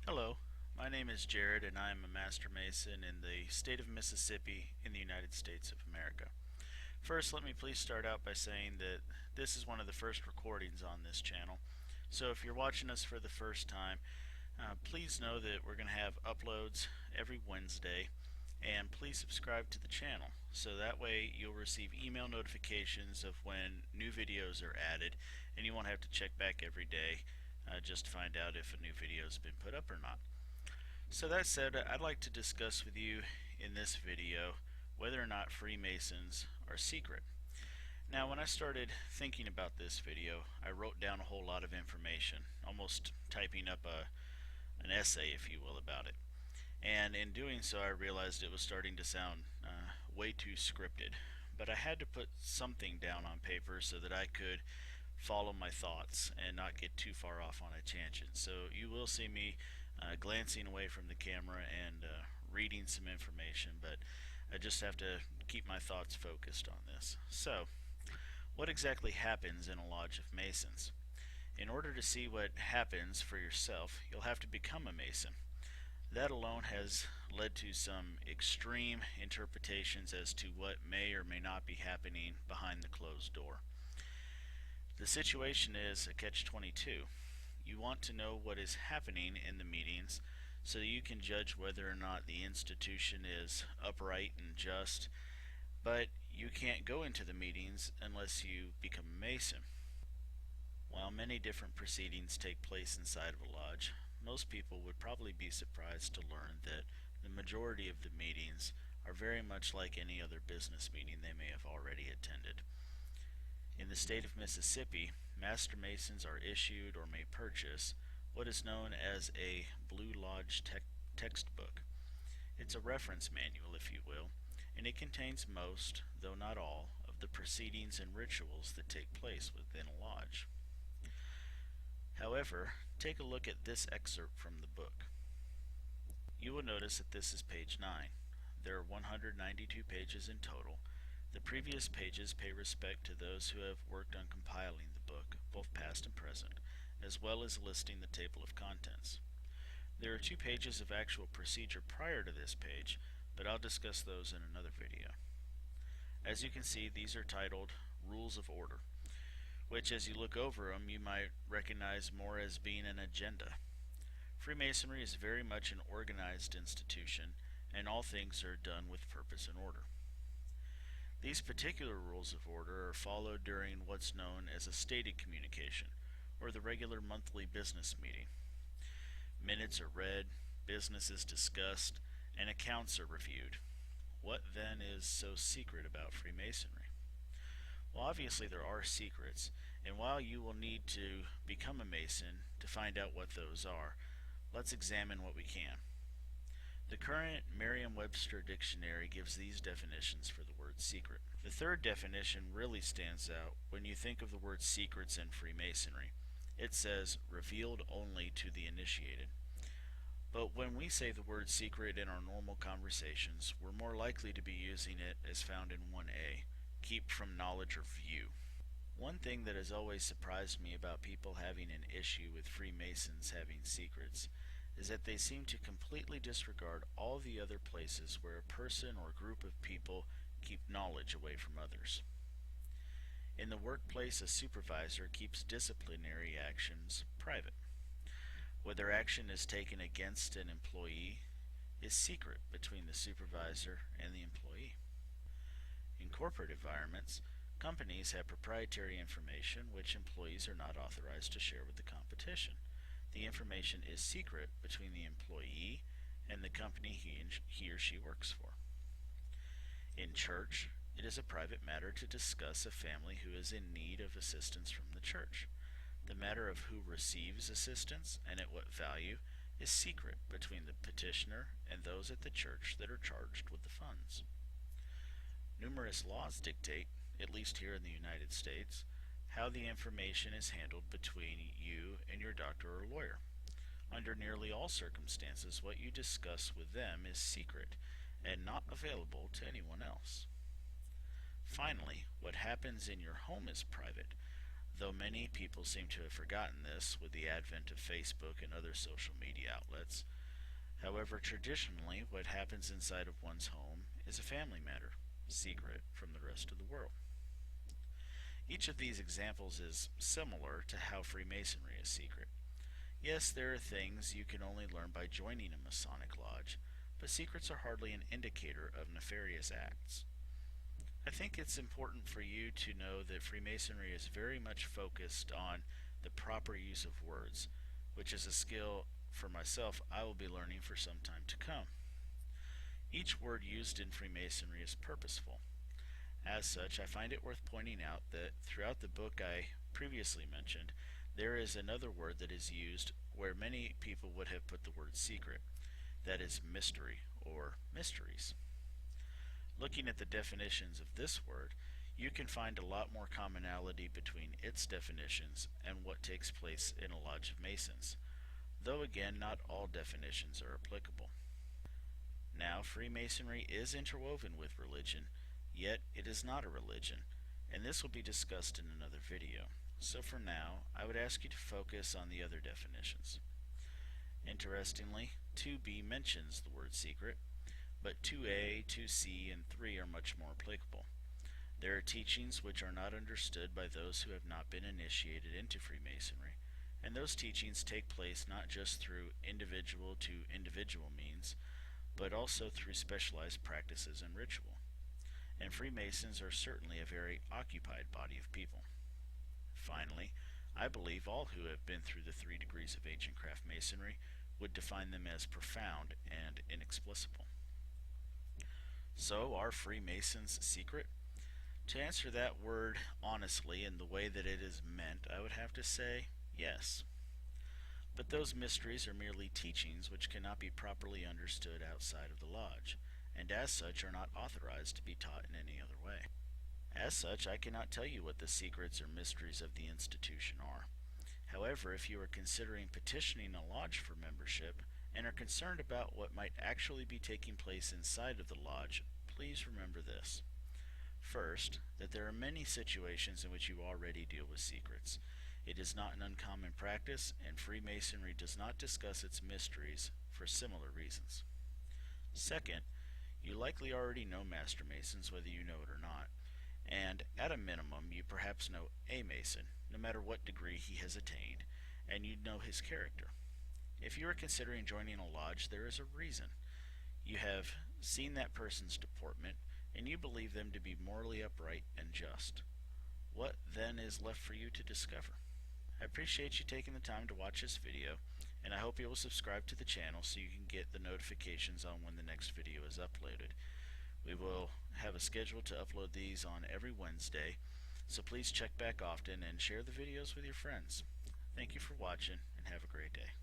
Hello, my name is Jared and I am a Master Mason in the state of Mississippi in the United States of America. First, let me please start out by saying that this is one of the first recordings on this channel. So if you're watching us for the first time, please know that we're going to have uploads every Wednesday, and please subscribe to the channel so that way you'll receive email notifications of when new videos are added, and you won't have to check back every day just to find out if a new video has been put up or not. So that said, I'd like to discuss with you in this video whether or not Freemasons are secret. Now, when I started thinking about this video, I wrote down a whole lot of information, almost typing up an essay, if you will, about it. And in doing so, I realized it was starting to sound way too scripted. But I had to put something down on paper so that I could follow my thoughts and not get too far off on a tangent. So you will see me glancing away from the camera and reading some information, but I just have to keep my thoughts focused on this. So, what exactly happens in a lodge of Masons? In order to see what happens for yourself, you'll have to become a Mason. That alone has led to some extreme interpretations as to what may or may not be happening behind the closed door. The situation is a catch-22. You want to know what is happening in the meetings so you can judge whether or not the institution is upright and just, but you can't go into the meetings unless you become a Mason. While many different proceedings take place inside of a lodge, most people would probably be surprised to learn that the majority of the meetings are very much like any other business meeting they may have already attended. In the state of Mississippi, Master Masons are issued or may purchase what is known as a Blue Lodge textbook. It's a reference manual, if you will, and it contains most, though not all, of the proceedings and rituals that take place within a lodge. However, take a look at this excerpt from the book. You will notice that this is page 9. There are 192 pages in total. The previous pages pay respect to those who have worked on compiling the book, both past and present, as well as listing the table of contents. There are 2 pages of actual procedure prior to this page, but I'll discuss those in another video. As you can see, these are titled Rules of Order, which as you look over them you might recognize more as being an agenda. Freemasonry is very much an organized institution, and all things are done with purpose and order. These particular rules of order are followed during what's known as a stated communication, or the regular monthly business meeting. Minutes are read, business is discussed, and accounts are reviewed. What then is so secret about Freemasonry? Well, obviously there are secrets, and while you will need to become a Mason to find out what those are, let's examine what we can. The current Merriam-Webster dictionary gives these definitions for the word secret. The third definition really stands out when you think of the word secrets in Freemasonry. It says, revealed only to the initiated. But when we say the word secret in our normal conversations, we're more likely to be using it as found in 1A, keep from knowledge or view. One thing that has always surprised me about people having an issue with Freemasons having secrets is that they seem to completely disregard all the other places where a person or group of people keep knowledge away from others. In the workplace, a supervisor keeps disciplinary actions private. Whether action is taken against an employee is secret between the supervisor and the employee. In corporate environments, companies have proprietary information which employees are not authorized to share with the competition. The information is secret between the employee and the company he or she works for. In church, it is a private matter to discuss a family who is in need of assistance from the church. The matter of who receives assistance and at what value is secret between the petitioner and those at the church that are charged with the funds. Numerous laws dictate, at least here in the United States, how the information is handled between you and your doctor or lawyer. Under nearly all circumstances, what you discuss with them is secret and not available to anyone else. Finally, what happens in your home is private, Though many people seem to have forgotten this with the advent of Facebook and other social media outlets. However, traditionally, what happens inside of one's home is a family matter, secret from the rest of the world. Each of these examples is similar to how Freemasonry is secret. Yes, there are things you can only learn by joining a Masonic lodge, but secrets are hardly an indicator of nefarious acts. I think it's important for you to know that Freemasonry is very much focused on the proper use of words, which is a skill for myself I will be learning for some time to come. Each word used in Freemasonry is purposeful. As such, I find it worth pointing out that throughout the book I previously mentioned, there is another word that is used where many people would have put the word secret. That is mystery or mysteries. Looking at the definitions of this word, you can find a lot more commonality between its definitions and what takes place in a lodge of Masons, though again not all definitions are applicable. Now, Freemasonry is interwoven with religion, yet it is not a religion, and this will be discussed in another video. So for now, I would ask you to focus on the other definitions. Interestingly, 2b mentions the word secret, but 2a, 2c, and 3 are much more applicable. There are teachings which are not understood by those who have not been initiated into Freemasonry, and those teachings take place not just through individual to individual means, but also through specialized practices and ritual. And Freemasons are certainly a very occupied body of people. Finally, I believe all who have been through the 3 degrees of ancient craft masonry would define them as profound and inexplicable. So, are Freemasons secret? To answer that word honestly in the way that it is meant, I would have to say yes. But those mysteries are merely teachings which cannot be properly understood outside of the lodge, and as such are not authorized to be taught in any other way. As such, I cannot tell you what the secrets or mysteries of the institution are. However, if you are considering petitioning a lodge for membership and are concerned about what might actually be taking place inside of the lodge, please remember this. First, that there are many situations in which you already deal with secrets. It is not an uncommon practice, and Freemasonry does not discuss its mysteries for similar reasons. Second, you likely already know Master Masons, whether you know it or not, and at a minimum you perhaps know a Mason, no matter what degree he has attained, and you know his character. If you are considering joining a lodge, there is a reason. You have seen that person's deportment, and you believe them to be morally upright and just. What then is left for you to discover? I appreciate you taking the time to watch this video, and I hope you will subscribe to the channel so you can get the notifications on when the next video is uploaded. We will have a schedule to upload these on every Wednesday, so please check back often and share the videos with your friends. Thank you for watching, and have a great day.